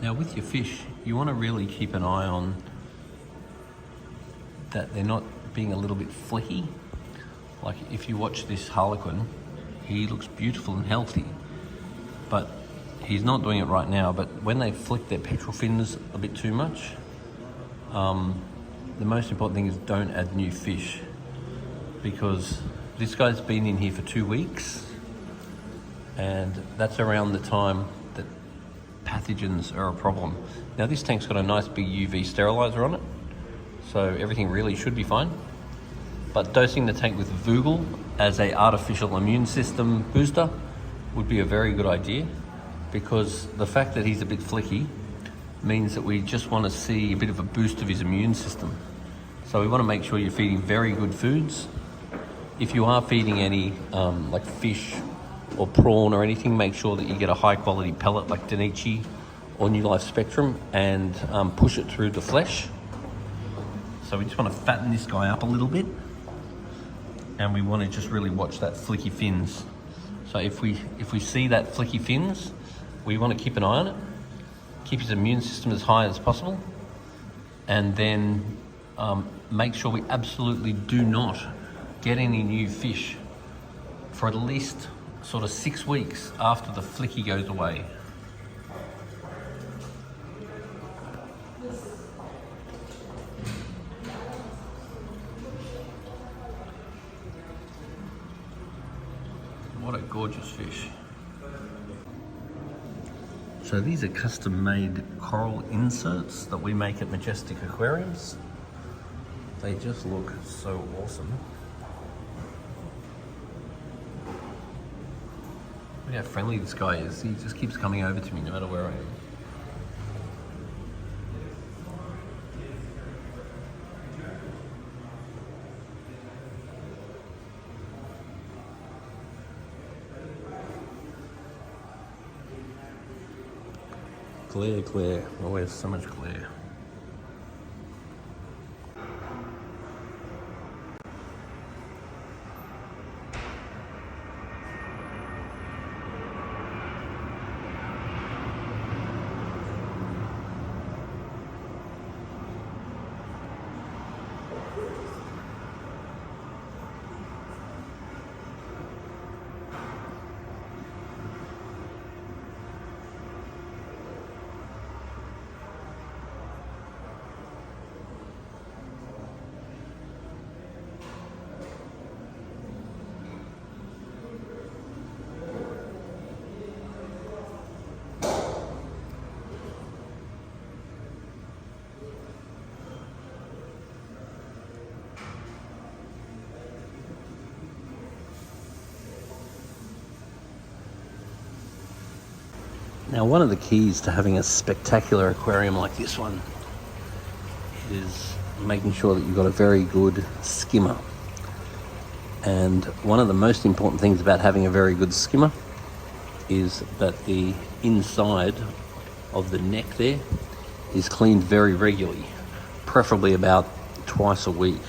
Now with your fish, you want to really keep an eye on that they're not being a little bit flecky. Like if you watch this harlequin, he looks beautiful and healthy, but he's not doing it right now. But when they flick their pectoral fins a bit too much, the most important thing is don't add new fish, because this guy's been in here for 2 weeks, and that's around the time that pathogens are a problem. Now this tank's got a nice big UV sterilizer on it, so everything really should be fine. But dosing the tank with Vogel as a artificial immune system booster would be a very good idea, because the fact that he's a bit flicky means that we just want to see a bit of a boost of his immune system. So we want to make sure you're feeding very good foods. If you are feeding any like fish or prawn or anything, make sure that you get a high quality pellet like Danichi or New Life Spectrum and push it through the flesh. So we just want to fatten this guy up a little bit, and we want to just really watch that flicky fins. So if we see that flicky fins, we want to keep an eye on it, keep his immune system as high as possible, and then make sure we absolutely do not get any new fish for at least sort of 6 weeks after the flicky goes away. What a gorgeous fish. So these are custom made coral inserts that we make at Majestic Aquariums. They just look so awesome. Look how friendly this guy is. He just keeps coming over to me no matter where I am. Glare, glare, always so much glare. Now, one of the keys to having a spectacular aquarium like this one is making sure that you've got a very good skimmer. And one of the most important things about having a very good skimmer is that the inside of the neck there is cleaned very regularly, preferably about twice a week.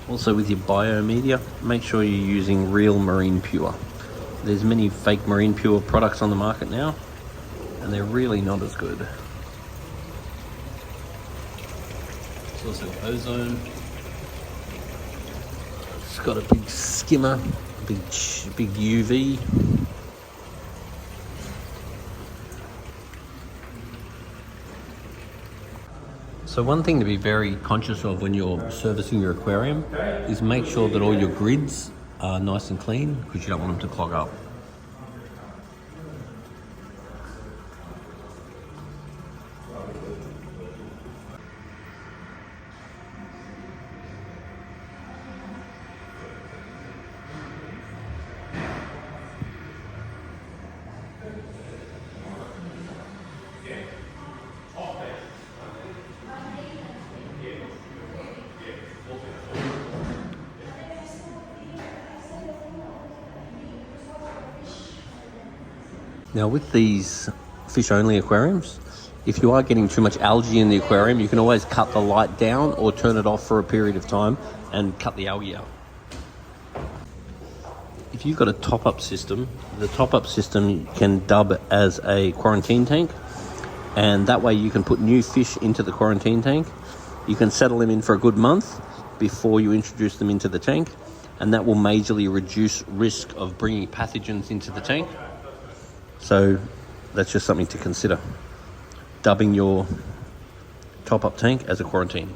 Also, with your biomedia, make sure you're using real Marine Pure. There's many fake Marine Pure products on the market now, and they're really not as good. There's also ozone. It's got a big skimmer, big UV. So one thing to be very conscious of when you're servicing your aquarium is make sure that all your grids are nice and clean, because you don't want them to clog up. Now with these fish-only aquariums, If you are getting too much algae in the aquarium, you can always cut the light down or turn it off for a period of time and cut the algae out. If you've got a top-up system, the top-up system you can dub as a quarantine tank, and that way you can put new fish into the quarantine tank. You can settle them in for a good month before you introduce them into the tank, and that will majorly reduce risk of bringing pathogens into the tank. So that's just something to consider, dubbing your top-up tank as a quarantine.